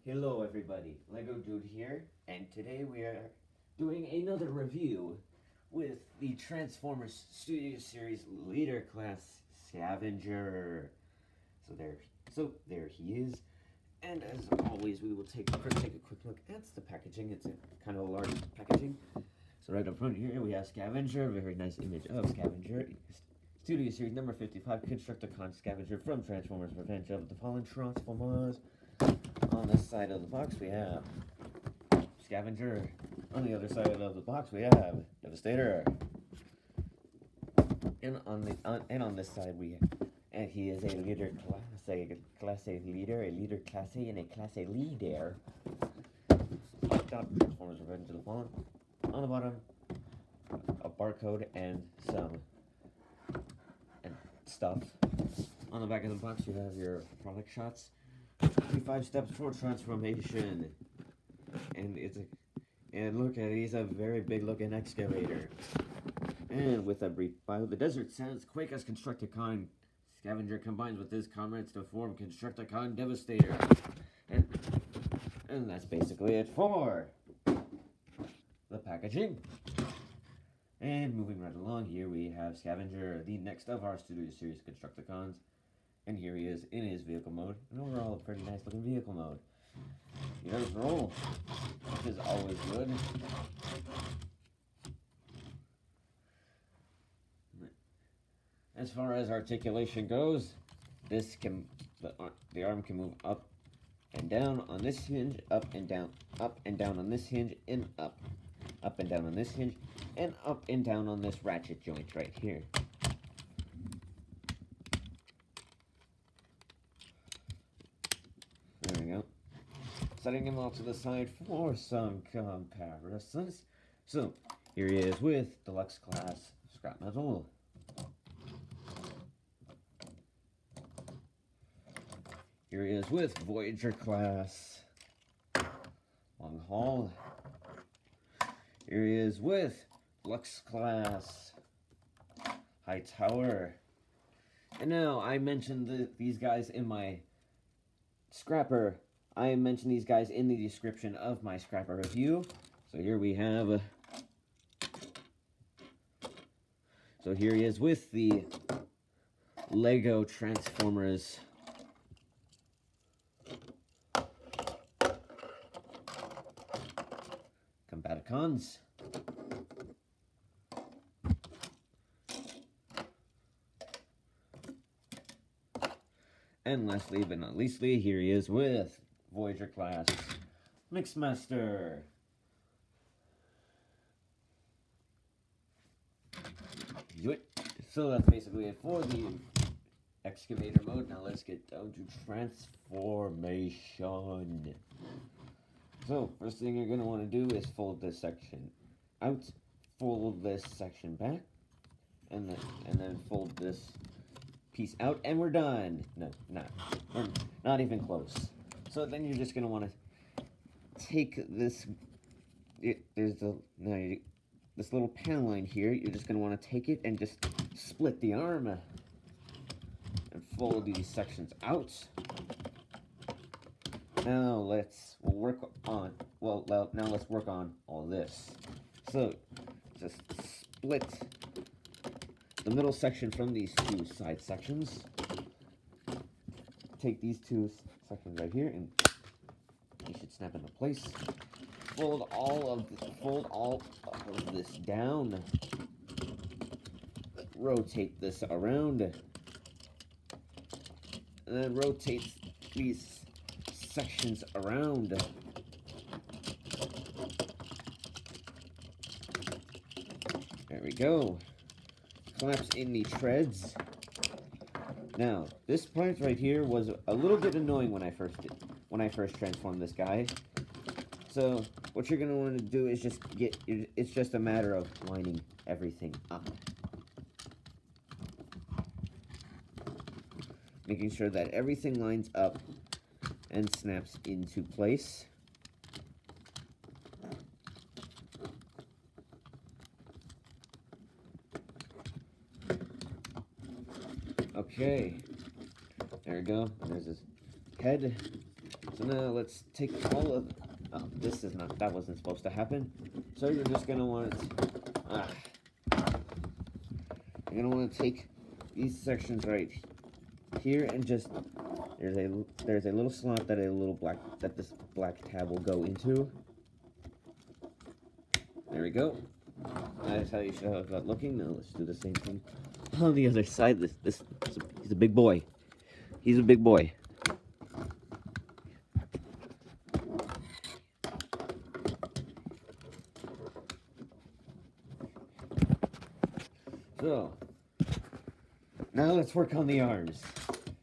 Hello everybody, Lego Dude here, and today we are doing another review with the Transformers Studio Series Leader Class Scavenger. So there he is, and as always we will first take a quick look at the packaging. It's a kind of a large packaging. So right up front here we have Scavenger, a very nice image of Scavenger. Studio Series number 55, Constructicons Scavenger from Transformers Revenge of the Fallen Transformers. On this side of the box we have Scavenger. On the other side of the box we have Devastator. And on this side and he is a leader class A leader, a leader class A, and a class A leader. Top Transformers Revenge of the Fallen. On the bottom, a barcode and some stuff. On the back of the box you have your product shots. 25 steps for transformation, and look at it, he's a very big looking excavator. And with a brief bio, the desert sands quake as Constructicon Scavenger combines with his comrades to form Constructicon Devastator, and that's basically it for the packaging. And moving right along, here we have Scavenger, the next of our Studio Series Constructicons. And here he is in his vehicle mode, and overall a pretty nice looking vehicle mode. He does roll, which is always good. As far as articulation goes, the arm can move up and down on this hinge, up and down on this hinge, and up and down on this hinge, and up and down on this ratchet joint right here. There we go. Setting him off to the side for some comparisons. So, here he is with Deluxe Class Scrap Metal. Here he is with Voyager Class Long Haul. Here he is with Deluxe Class High Tower. And now, I mentioned these guys in my Scrapper. I mentioned these guys in the description of my Scrapper review. So here we have. So here he is with the Lego Transformers Combaticons. And lastly but not leastly, here he is with Voyager Class Mixmaster. So that's basically it for the excavator mode. Now let's get down to transformation. So first thing you're going to want to do is fold this section out, fold this section back, and then fold this piece out, and we're done. No, we're not even close. So then you're just going to want to take this, this little panel line here, you're just going to want to take it and just split the arm and fold these sections out. Now let's work on all this. So just split the middle section from these two side sections. Take these two sections right here, and you should snap into place. Fold all of this down. Rotate this around, and then rotate these sections around. There we go. Collapse in the treads. Now, this part right here was a little bit annoying when I first transformed this guy. So, what you're gonna want to do is it's just a matter of lining everything up. Making sure that everything lines up and snaps into place. Okay, there we go. There's his head. So now let's take all of. Oh, this is not. That wasn't supposed to happen. So you're just gonna want to. You're gonna want to take these sections right here and just there's a little slot that this black tab will go into. There we go. That is how you should have that looking. Now let's do the same thing on the other side. He's a big boy. He's a big boy. So now let's work on the arms.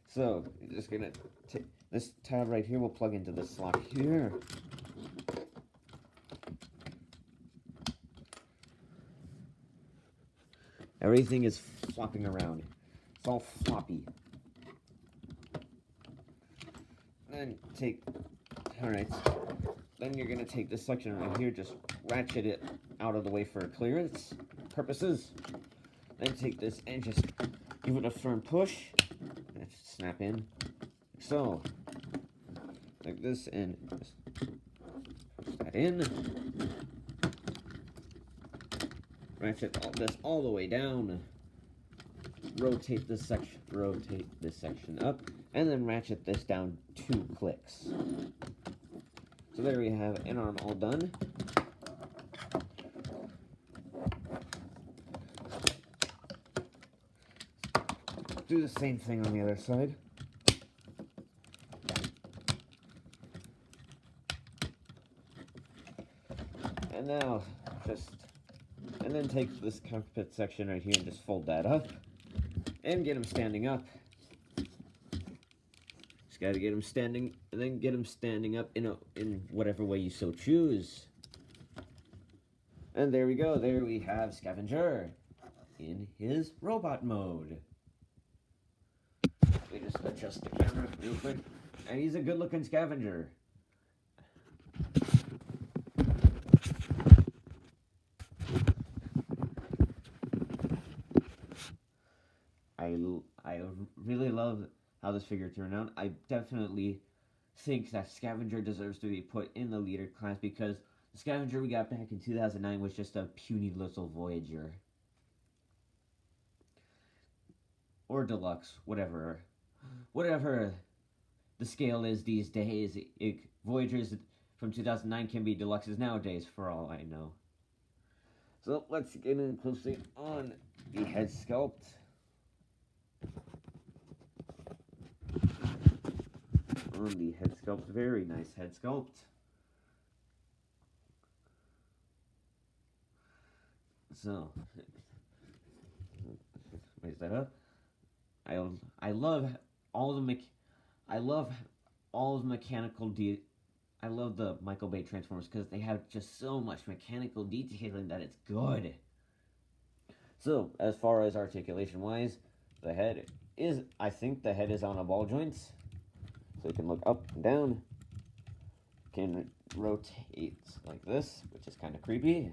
So you're just gonna take this tab right here. Will plug into this slot here. Everything is flopping around. It's all floppy. Then alright. Then you're gonna take this section right here, just ratchet it out of the way for clearance purposes. Then take this and just give it a firm push. And it should snap in. Like so. Like this, and just push that in. Ratchet this all the way down. Rotate this section up, and then ratchet this down 2 clicks. So there we have an arm all done. Do the same thing on the other side. And now and then take this cockpit section right here and just fold that up and get him standing up. Just gotta get him standing, and then get him standing up in whatever way you so choose. And there we go. There we have Scavenger in his robot mode. We just adjust the camera real quick, and he's a good-looking Scavenger. I really love how this figure turned out. I definitely think that Scavenger deserves to be put in the leader class, because the Scavenger we got back in 2009 was just a puny little Voyager. Or Deluxe, whatever the scale is these days. Voyagers from 2009 can be Deluxes nowadays, for all I know. So let's get in closely on the head sculpt. On the head sculpt, very nice head sculpt. So, raise that up. I love all the mechanical I love the Michael Bay Transformers because they have just so much mechanical detailing that it's good. So, as far as articulation wise, I think the head is on a ball joints. So you can look up and down. Can rotate like this, which is kind of creepy.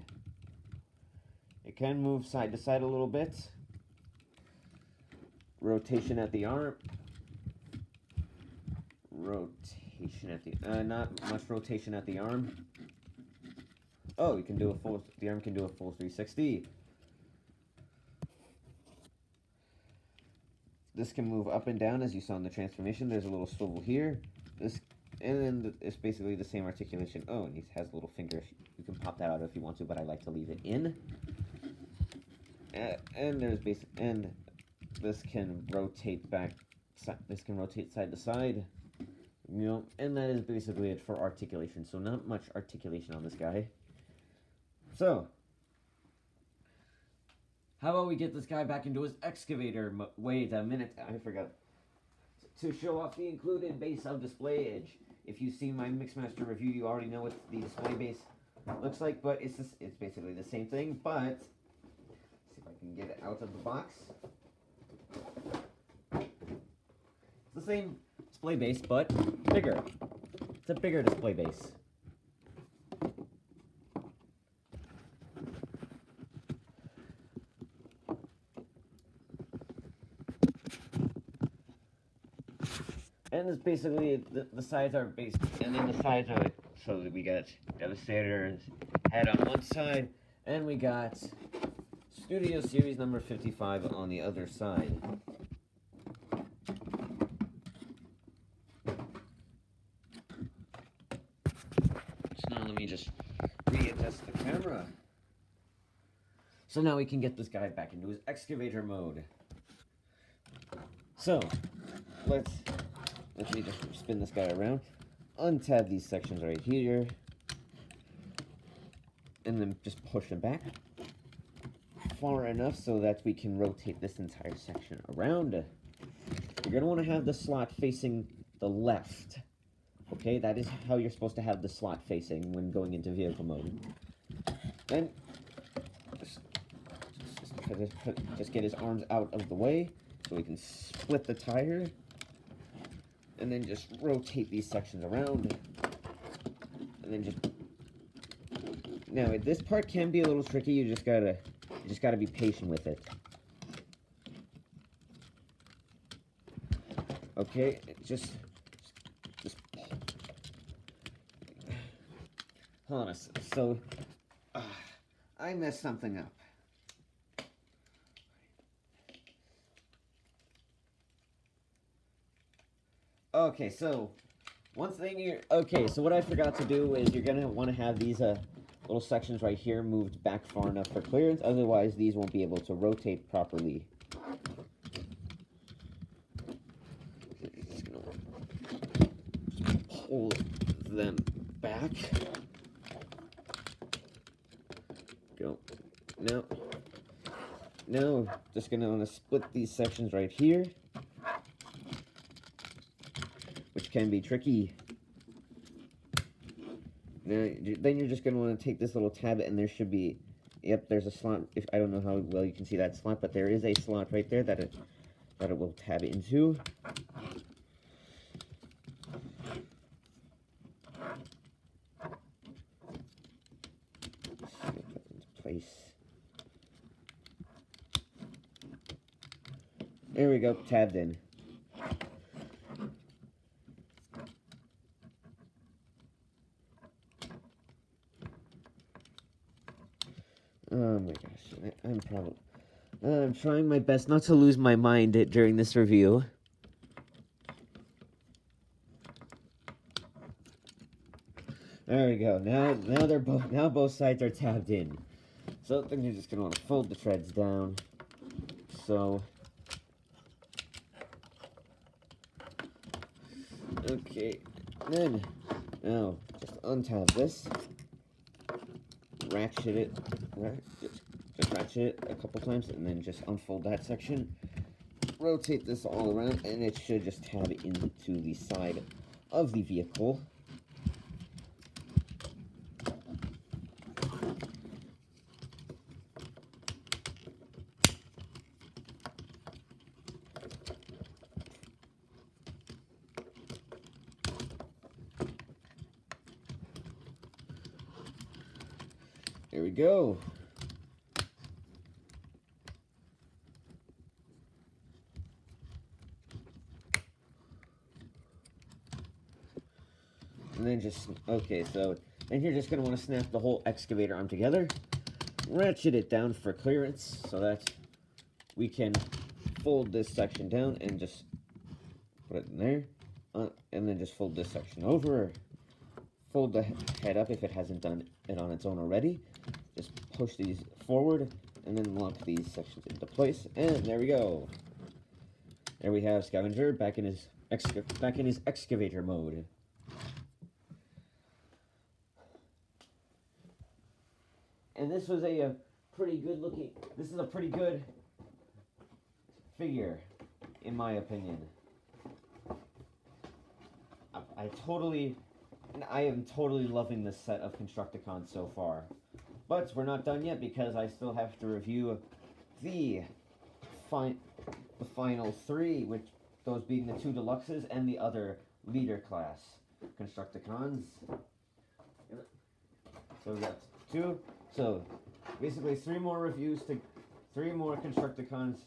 It can move side to side a little bit. Rotation at the arm. Rotation at the not much rotation at the arm. Oh, you can do the arm can do a full 360. This can move up and down as you saw in the transformation. There's a little swivel here. And then it's basically the same articulation. Oh, and he has a little finger. You can pop that out if you want to, but I like to leave it in. And this can rotate back. This can rotate side to side. You know, and that is basically it for articulation. So not much articulation on this guy. So, how about we get this guy back into his excavator? Wait a minute, I forgot to show off the included base of display edge. If you see my Mixmaster review, you already know what the display base looks like, but it's basically the same thing. But let's see if I can get it out of the box. It's the same display base, but bigger. It's a bigger display base. And And it's basically, the sides are based, and then the sides are, so that we got Devastator's head on one side, and we got Studio Series number 55 on the other side. So now let me just readjust the camera. So now we can get this guy back into his excavator mode. So, let me just spin this guy around, untab these sections right here, and then just push them back far enough so that we can rotate this entire section around. You're going to want to have the slot facing the left. Okay, that is how you're supposed to have the slot facing when going into vehicle mode. Then, just get his arms out of the way so we can split the tire. And then just rotate these sections around. And then just... Now, this part can be a little tricky. You just gotta be patient with it. Okay, just hold on. So, I messed something up. Okay, so one thing so what I forgot to do is you're gonna want to have these little sections right here moved back far enough for clearance, otherwise these won't be able to rotate properly. Just gonna pull them back. Go. Now, just gonna want to split these sections right here, which can be tricky. Now, then you're just going to want to take this little tab, and there should be, yep, there's a slot. I don't know how well you can see that slot, but there is a slot right there that it will tab into. Just put it into place. There we go, tabbed in. Oh my gosh, I'm trying my best not to lose my mind during this review. There we go. Now both sides are tabbed in. So then you're just gonna want to fold the treads down. So, okay, then now just untab this. Ratchet it, just ratchet it a couple times, and then just unfold that section. Rotate this all around, and it should just tab into the side of the vehicle. There we go. And then just, okay, so then you're just going to want to snap the whole excavator arm together, ratchet it down for clearance so that we can fold this section down and just put it in there, and then just fold this section over, fold the head up if it hasn't done it on its own already. Just push these forward, and then lock these sections into place, and there we go. There we have Scavenger back in his excavator mode. And this was a pretty good looking. This is a pretty good figure, in my opinion. I am totally loving this set of Constructicons so far. But we're not done yet because I still have to review the final three, which those being the 2 deluxes and the other leader class Constructicons. So we got 2. So basically 3 more Constructicons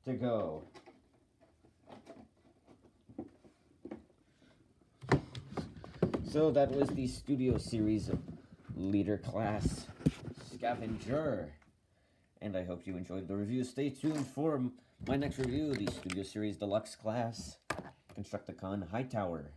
to go. So that was the Studio Series Leader Class Scavenger. And I hope you enjoyed the review. Stay tuned for my next review, the Studio Series Deluxe Class Constructicon Hightower.